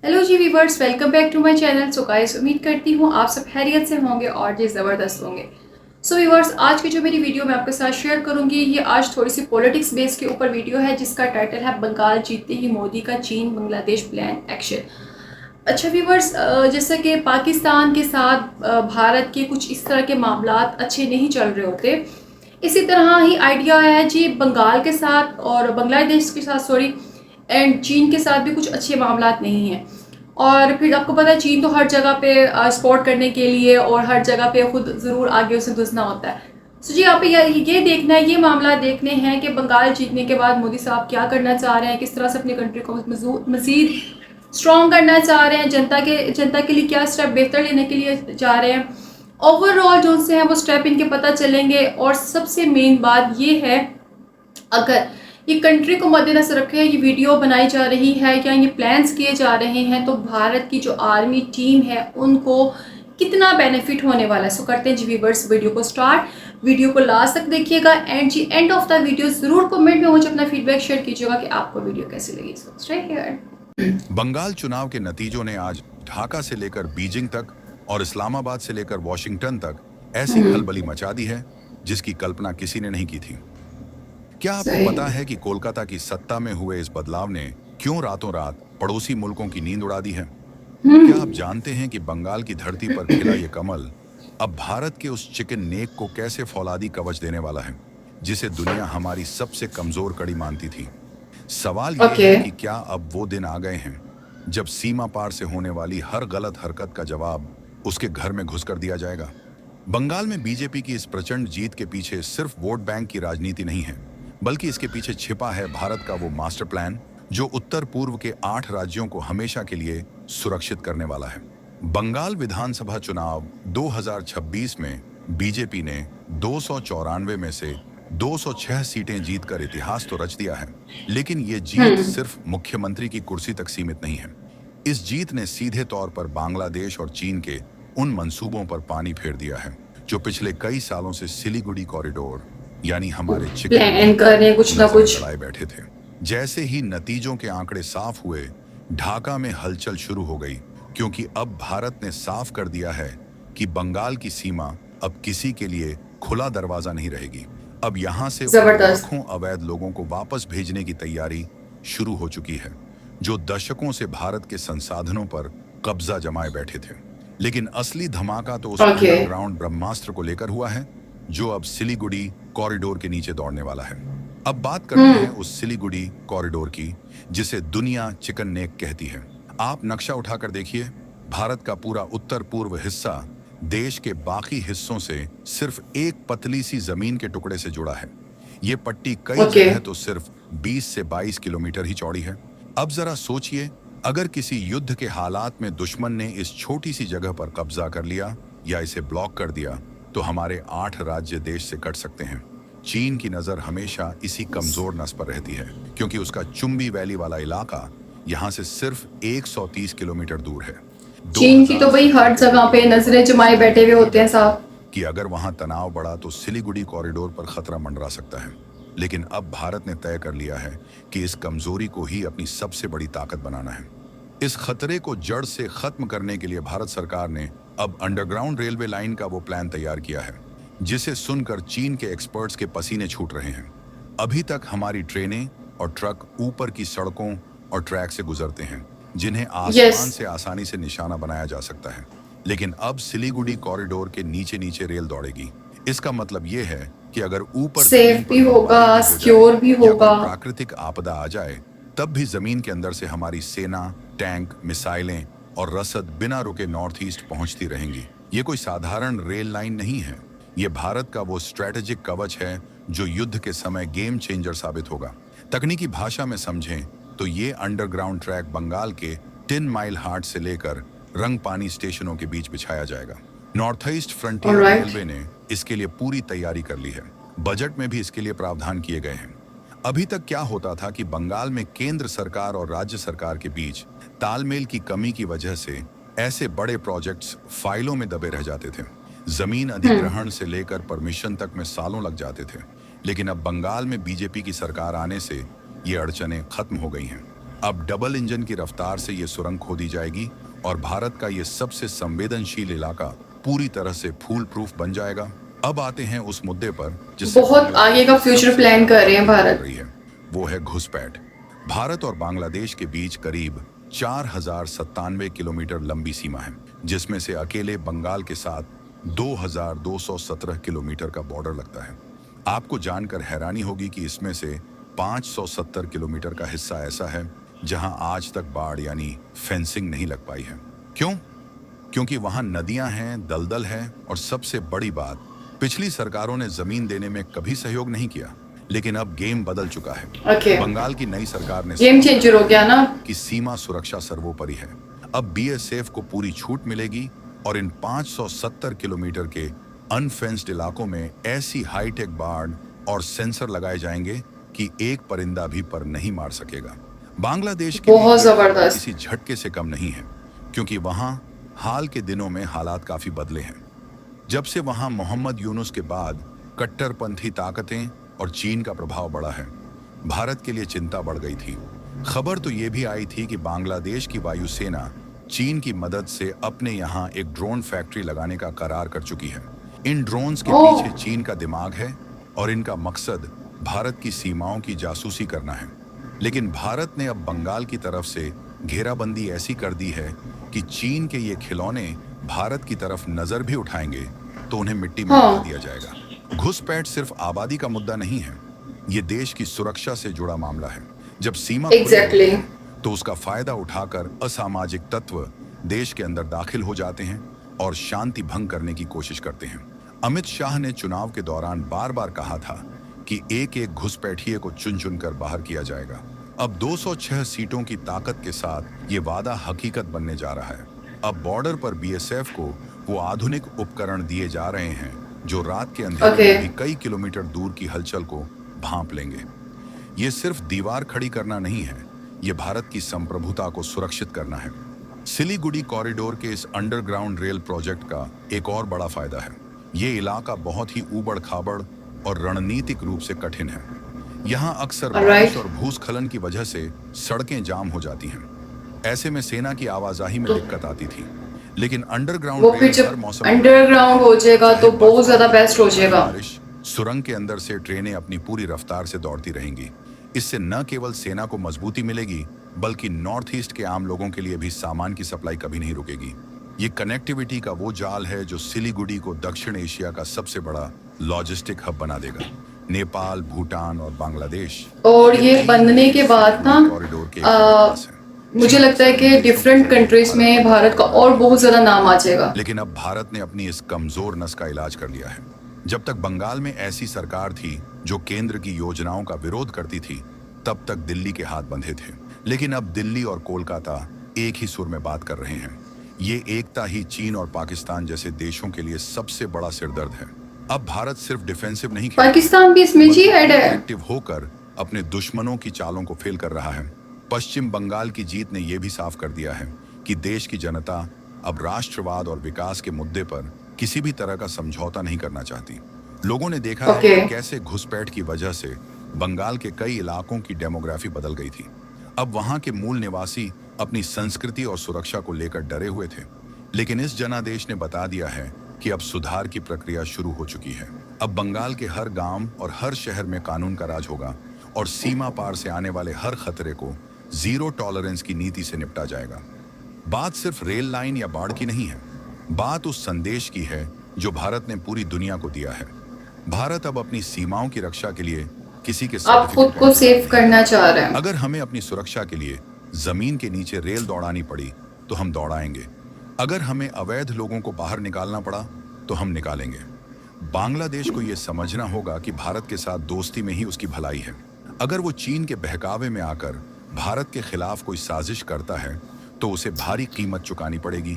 Hello ji viewers, welcome back to my channel. So guys, उम्मीद करती हूँ आप सब खैरियत से होंगे और जी ज़बरदस्त होंगे। सो वीवर्स, आज की जो मेरी वीडियो मैं आपके साथ शेयर करूंगी, ये आज थोड़ी सी पॉलिटिक्स बेस के ऊपर वीडियो है, जिसका टाइटल है बंगाल जीतते ही मोदी का चीन बांग्लादेश प्लान एक्शन। अच्छा वीवर्स, जैसा कि पाकिस्तान के साथ भारत के कुछ इस तरह के मामलात अच्छे नहीं चल रहे होते, इसी तरह ही आइडिया है जी बंगाल के साथ और बांग्लादेश के साथ, सॉरी, एंड चीन के साथ भी कुछ अच्छे मामलात नहीं हैं। और फिर आपको पता है चीन तो हर जगह पे सपोर्ट करने के लिए और हर जगह पे खुद ज़रूर आगे उसे घुसना होता है। सो जी, आप ये देखना है, ये मामला देखने हैं कि बंगाल जीतने के बाद मोदी साहब क्या करना चाह रहे हैं, किस तरह से अपनी कंट्री को मज़ीद स्ट्रॉन्ग करना चाह रहे हैं, जनता के लिए क्या स्टेप बेहतर लेने के लिए जा रहे हैं। ओवरऑल जो से हैं वो स्टेप इनके पता चलेंगे। और सबसे मेन बात ये है, अगर ये कंट्री को मद्देनजर रखे ये वीडियो बनाई जा रही है या ये प्लान्स किए जा रहे हैं, तो भारत की जो आर्मी टीम है उनको कितना बेनिफिट होने वाला है। सो करते हैं जी वीवर्स वीडियो को स्टार्ट। वीडियो को लास्ट तक देखिएगा and ji end of the video जरूर कमेंट में मुझे अपना फीडबैक शेयर कीजिएगा कि आपको वीडियो कैसी लगी। So stay here. बंगाल चुनाव के नतीजों ने आज ढाका से लेकर बीजिंग तक और इस्लामाबाद से लेकर वॉशिंगटन तक ऐसी खलबली मचा दी है जिसकी कल्पना किसी ने नहीं की थी। क्या आपको सही। पता है कि कोलकाता की सत्ता में हुए इस बदलाव ने क्यों रातों रात पड़ोसी मुल्कों की नींद उड़ा दी है? क्या आप जानते हैं कि बंगाल की धरती पर खिला ये कमल अब भारत के उस चिकन नेक को कैसे फौलादी कवच देने वाला है, जिसे दुनिया हमारी सबसे कमजोर कड़ी मानती थी? सवाल ये ओके। है कि क्या अब वो दिन आ गए हैं जब सीमा पार से होने वाली हर गलत हरकत का जवाब उसके घर में घुसकर दिया जाएगा? बंगाल में बीजेपी की इस प्रचंड जीत के पीछे सिर्फ वोट बैंक की राजनीति नहीं है, बल्कि इसके पीछे छिपा है भारत का वो मास्टर प्लान जो उत्तर पूर्व के 8 राज्यों को हमेशा के लिए सुरक्षित करने वाला है। बंगाल विधानसभा चुनाव 2026 में बीजेपी ने 294 में से 206 सीटें जीतकर इतिहास तो रच दिया है, लेकिन ये जीत सिर्फ मुख्यमंत्री की कुर्सी तक सीमित नहीं है। इस जीत ने सीधे तौर पर बांग्लादेश और चीन के उन मंसूबों पर पानी फेर दिया है जो पिछले कई सालों से सिलीगुड़ी कॉरिडोर यानी हमारे चिकन प्लान नेक कर रहे हैं कुछ ना नजरें कुछ। गड़ाए बैठे थे। जैसे ही नतीजों के आंकड़े साफ हुए, ढाका में हलचल शुरू हो गई, क्योंकि अब भारत ने साफ कर दिया है कि बंगाल की सीमा अब किसी के लिए खुला दरवाजा नहीं रहेगी। अब यहां से उन जबरदस्त। लाखों अवैध लोगों को वापस भेजने की तैयारी शुरू हो चुकी है जो दशकों से भारत के संसाधनों पर कब्जा जमाए बैठे थे। लेकिन असली धमाका तो उस ओके। अंडरग्राउंड ब्रह्मास्त्र को लेकर हुआ है जो अब सिलीगुड़ी कॉरिडोर के नीचे दौड़ने वाला है। अब बात करते हैं उस सिलीगुड़ी कॉरिडोर की जिसे दुनिया चिकन नेक कहती है। आप नक्शा उठाकर देखिए, भारत का पूरा उत्तर पूर्व हिस्सा देश के बाकी हिस्सों से सिर्फ एक पतली सी जमीन के टुकड़े से जुड़ा है। ये पट्टी कई ओके। जगह तो सिर्फ 20 से 22 किलोमीटर ही चौड़ी है। अब जरा सोचिए, अगर किसी युद्ध के हालात में दुश्मन ने इस छोटी सी जगह पर कब्जा कर लिया या इसे ब्लॉक कर दिया, तो हमारे 8 राज्य देश से कट सकते हैं। चीन की नजर हमेशा इसी कमजोर नस पर रहती है, क्योंकि उसका चुंबी वैली वाला इलाका यहाँ से सिर्फ 130 किलोमीटर दूर है। चीन की तो भाई हर 2017 के जगह पे युद्ध में नजरें जमाए चीन बैठे को हुए यही होते हैं डर था साहब। कि अगर वहां तनाव बढ़ा तो सिलीगुड़ी कॉरिडोर पर खतरा मंडरा सकता है। लेकिन अब भारत ने तय कर लिया है कि इस कमजोरी को ही अपनी सबसे बड़ी ताकत बनाना है। इस खतरे को जड़ से खत्म करने के लिए भारत सरकार ने अब अंडरग्राउंड रेलवे लाइन का वो प्लान तैयार किया है, जिसे सुनकर चीन के एक्सपर्ट्स के पसीने छूट रहे हैं। अभी तक हमारी ट्रेनें और ट्रक ऊपर की सड़कों और ट्रैक से गुजरते हैं, जिन्हें यस। आसमान से आसानी से निशाना बनाया जा सकता है। लेकिन अब सिलीगुड़ी कॉरिडोर के नीचे नीचे रेल दौड़ेगी। इसका मतलब ये है कि अगर ऊपर जमीन सेफ पर भी होगा, बमबारी भी हो जाए सिक्योर भी या कोई होगा। प्राकृतिक आपदा आ जाए, तब भी जमीन के अंदर से हमारी सेना, टैंक, मिसाइलें और रसद बिना रुके नॉर्थ ईस्ट पहुंचती रहेंगी। ये कोई साधारण रेल लाइन नहीं है, ये भारत का वो स्ट्रेटेजिक कवच है जो युद्ध के समय गेम चेंजर साबित होगा। तकनीकी भाषा में समझें तो ये अंडरग्राउंड ट्रैक बंगाल के 10 माइल हाट से लेकर रंगपानी स्टेशनों के बीच बिछाया जाएगा। North east frontier alright. Railway ने इसके लिए पूरी तैयारी कर ली है। बजट में भी इसके लिए प्रावधान किए गए हैं। अभी तक क्या होता था कि बंगाल में केंद्र सरकार और राज्य सरकार के बीच तालमेल की कमी की वजह से ऐसे बड़े प्रोजेक्ट्स फाइलों में दबे रह जाते थे। जमीन अधिग्रहण से लेकर परमिशन तक में सालों लग जाते थे। लेकिन अब बंगाल में बीजेपी की सरकार आने से ये अड़चनें खत्म हो गई हैं। अब डबल इंजन की रफ्तार से ये सुरंग खोदी जाएगी और भारत का ये सबसे संवेदनशील इलाका पूरी तरह से फूल प्रूफ बन जाएगा। अब आते हैं उस मुद्दे पर जिससे बहुत आगे का फ्यूचर प्लान कर रहे हैं भारत। रही है, वो है घुसपैठ। भारत और बांग्लादेश के बीच करीब 4097 किलोमीटर लंबी सीमा है, जिसमें से अकेले बंगाल के साथ 2217 किलोमीटर का बॉर्डर लगता है। आपको जानकर हैरानी होगी कि इसमें से 570 किलोमीटर का हिस्सा ऐसा है जहां आज तक बाढ़ यानी फेंसिंग नहीं लग पाई है। क्यों? क्योंकि वहां नदियां हैं, दलदल है और सबसे बड़ी बात, पिछली सरकारों ने जमीन देने में कभी सहयोग नहीं किया। लेकिन अब गेम बदल चुका है। बंगाल की नई सरकार ने गेम चेंजर हो गया ना कि सीमा सुरक्षा सर्वोपरि है। अब बीएसएफ को पूरी छूट मिलेगी और इन 570 किलोमीटर के अनफेंस्ड इलाकों में ऐसी हाईटेक बाड़ और सेंसर लगाए जाएंगे कि एक परिंदा भी पर नहीं मार सकेगा। बांग्लादेश के बहुत जबरदस्त किसी झटके से कम नहीं है, क्योंकि वहां हाल के दिनों में हालात काफी बदले हैं। जब से वहां मोहम्मद यूनुस के बाद कट्टरपंथी ताकतें और चीन का प्रभाव बढ़ा है, भारत के लिए चिंता बढ़ गई थी। खबर तो ये भी आई थी कि बांग्लादेश की वायुसेना चीन की मदद से अपने यहाँ एक ड्रोन फैक्ट्री लगाने का करार कर चुकी है। इन ड्रोन्स के पीछे चीन का दिमाग है और इनका मकसद भारत की सीमाओं की जासूसी करना है। लेकिन भारत ने अब बंगाल की तरफ से घेराबंदी ऐसी कर दी है कि चीन के ये खिलौने भारत की तरफ नजर भी उठाएंगे तो उन्हें मिट्टी में मिला दिया जाएगा। घुसपैठ सिर्फ आबादी का मुद्दा नहीं है, ये देश की सुरक्षा से जुड़ा मामला है। जब सीमा तो उसका फायदा उठाकर असामाजिक तत्व देश के अंदर दाखिल हो जाते हैं और शांति भंग करने की कोशिश करते हैं। अमित शाह ने चुनाव के दौरान बार बार कहा था कि एक एक घुसपैठिए को चुन चुन कर बाहर किया जाएगा। अब 206 सीटों की ताकत के साथ ये वादा हकीकत बनने जा रहा है। अब बॉर्डर पर बीएसएफ को वो आधुनिक उपकरण दिए जा रहे हैं जो रात के अंधेरे में भी कई किलोमीटर दूर की हलचल को भांप लेंगे। ये सिर्फ दीवार खड़ी करना नहीं है, ये भारत की संप्रभुता को सुरक्षित करना है। सिलीगुड़ी कॉरिडोर के इस अंडरग्राउंड रेल प्रोजेक्ट का एक और बड़ा फायदा है, ये इलाका बहुत ही ऊबड़ खाबड़ और रणनीतिक रूप से कठिन है। यहाँ अक्सर बारिश और भूस्खलन की वजह से सड़कें जाम हो जाती हैं। ऐसे में सेना की आवाजाही में दिक्कत आती थी, लेकिन अंडरग्राउंड रेल हर मौसम अंडरग्राउंड हो जाएगा तो बहुत ज्यादा बेस्ट हो जाएगा। बारिश सुरंग के अंदर से ट्रेनें अपनी पूरी रफ्तार से दौड़ती रहेंगी। इससे न केवल सेना को मजबूती मिलेगी, बल्कि नॉर्थ ईस्ट के आम लोगों के लिए भी सामान की सप्लाई कभी नहीं रुकेगी। ये कनेक्टिविटी का वो जाल है जो सिलीगुड़ी को दक्षिण एशिया का सबसे बड़ा लॉजिस्टिक हब बना देगा। नेपाल, भूटान और बांग्लादेश और ये बनने के बाद ना कॉरिडोर के मुझे लगता है कि डिफरेंट कंट्रीज में भारत का और बहुत ज्यादा नाम आ जाएगा। लेकिन अब भारत ने अपनी इस कमजोर नस का इलाज कर लिया है। जब तक बंगाल में ऐसी सरकार थी जो केंद्र की योजनाओं का विरोध करती थी, तब तक दिल्ली के हाथ बंधे थे। लेकिन अब दिल्ली और कोलकाता एक ही सुर में बात कर रहे हैं। ये एकता ही चीन और पाकिस्तान जैसे देशों के लिए सबसे बड़ा सिरदर्द है। अब भारत सिर्फ डिफेंसिव नहीं, पाकिस्तान भी इसमें जी ऐड है, एक्टिव होकर अपने दुश्मनों की चालों को फेल कर रहा है। पश्चिम बंगाल की जीत ने यह भी साफ कर दिया है कि देश की जनता अब राष्ट्रवाद और विकास के मुद्दे पर किसी भी तरह का समझौता नहीं करना चाहती। लोगों ने देखा है कि कैसे घुसपैठ की वजह से बंगाल के कई इलाकों की डेमोग्राफी बदल गई थी। अब वहां के मूल निवासी अपनी संस्कृति और सुरक्षा को लेकर डरे हुए थे। लेकिन इस जनादेश ने बता दिया है कि अब सुधार की प्रक्रिया शुरू हो चुकी है। अब बंगाल के हर गांव और हर शहर में कानून का राज होगा और सीमा पार से आने वाले हर खतरे को जीरो टॉलरेंस की नीति से निपटा जाएगा। बात सिर्फ रेल लाइन या बाढ़ की नहीं है, बात उस संदेश की है जो भारत ने पूरी दुनिया को दिया है। भारत अब अपनी सीमाओं की रक्षा के लिए किसी के आप खुद को सेव करना चाह रहे हैं। अगर हमें अपनी सुरक्षा के लिए जमीन के नीचे रेल दौड़ानी पड़ी तो हम दौड़ाएंगे। अगर हमें अवैध लोगों को बाहर निकालना पड़ा तो हम निकालेंगे। बांग्लादेश को यह समझना होगा कि भारत के साथ दोस्ती में ही उसकी भलाई है। अगर वो चीन के बहकावे में आकर भारत के खिलाफ कोई साजिश करता है तो उसे भारी कीमत चुकानी पड़ेगी,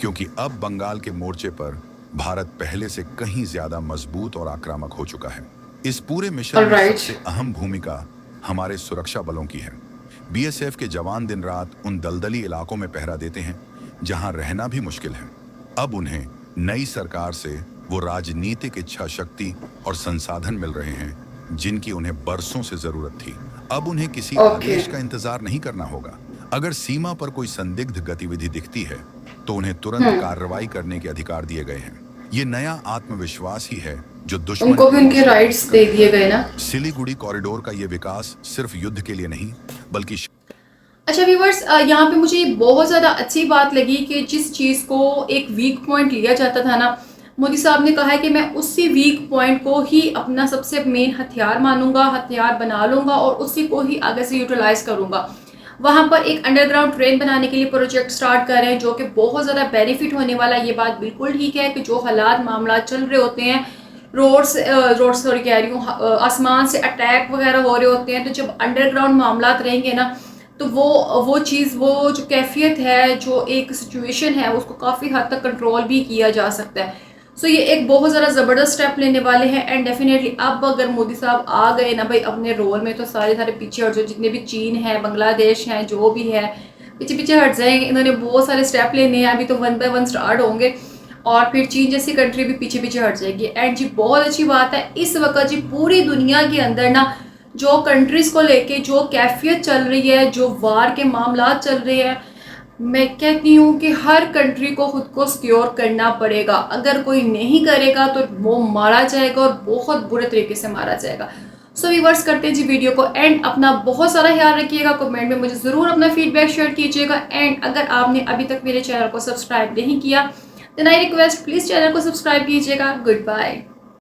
क्योंकि अब बंगाल के मोर्चे पर भारत पहले से कहीं ज्यादा मजबूत और आक्रामक हो चुका है। इस पूरे मिशन में सबसे अहम भूमिका हमारे सुरक्षा बलों की है। बीएसएफ के जवान दिन रात उन दलदली इलाकों में पहरा देते हैं जहां रहना भी मुश्किल है। अब उन्हें नई सरकार से वो राजनीतिक इच्छा शक्ति और संसाधन मिल रहे हैं जिनकी उन्हें बरसों से जरूरत थी। अब उन्हें किसी ओके। आदेश का इंतजार नहीं करना होगा। अगर सीमा पर कोई संदिग्ध गतिविधि दिखती है तो उन्हें तुरंत कार्रवाई करने के अधिकार दिए गए हैं। ये नया आत्मविश्वास ही है जो दुश्मन उनको भी की उनके नींद राइट्स को दे करता दिए है। गए ना। सिलीगुड़ी कॉरिडोर का ये विकास सिर्फ युद्ध के लिए नहीं बल्कि अच्छा व्यूवर्स, यहाँ पे मुझे बहुत ज़्यादा अच्छी बात लगी कि जिस चीज़ को एक वीक पॉइंट लिया जाता था ना, मोदी साहब ने कहा है कि मैं उसी वीक पॉइंट को ही अपना सबसे मेन हथियार मानूंगा, हथियार बना लूँगा और उसी को ही आगे से यूटिलाइज करूँगा। वहाँ पर एक अंडरग्राउंड ट्रेन बनाने के लिए प्रोजेक्ट स्टार्ट कर रहे हैं जो कि बहुत ज़्यादा बेनिफिट होने वाला है। ये बात बिल्कुल ठीक है कि जो हालात मामला चल रहे होते हैं, रोड्स सॉरी कह रही हूँ, आसमान से अटैक वगैरह हो रहे होते हैं, तो जब अंडरग्राउंड मामला रहेंगे ना तो वो चीज़, वो जो कैफियत है, जो एक सिचुएशन है, उसको काफ़ी हद तक कंट्रोल भी किया जा सकता है। सो ये एक बहुत ज़्यादा ज़बरदस्त स्टेप लेने वाले हैं एंड डेफिनेटली अब अगर मोदी साहब आ गए ना भाई अपने रोल में, तो सारे पीछे हट, जो जितने भी चीन है, बांग्लादेश हैं, जो भी है, पीछे पीछे हट जाएंगे। इन्होंने बहुत सारे स्टेप लेने हैं, अभी तो 1 बाय 1 स्टार्ट होंगे और फिर चीन जैसी कंट्री भी पीछे पीछे हट जाएगी। एंड जी बहुत अच्छी बात है, इस वक्त जी पूरी दुनिया के अंदर ना जो कंट्रीज़ को लेके जो कैफियत चल रही है, जो वार के मामला चल रहे हैं, मैं कहती हूँ कि हर कंट्री को खुद को सिक्योर करना पड़ेगा। अगर कोई नहीं करेगा तो वो मारा जाएगा और बहुत बुरे तरीके से मारा जाएगा। सो व्यूअर्स, करते हैं जी वीडियो को एंड अपना बहुत सारा ख्याल रखिएगा। कमेंट में मुझे ज़रूर अपना फीडबैक शेयर कीजिएगा एंड अगर आपने अभी तक मेरे चैनल को सब्सक्राइब नहीं किया then I request please channel को सब्सक्राइब कीजिएगा। Good bye.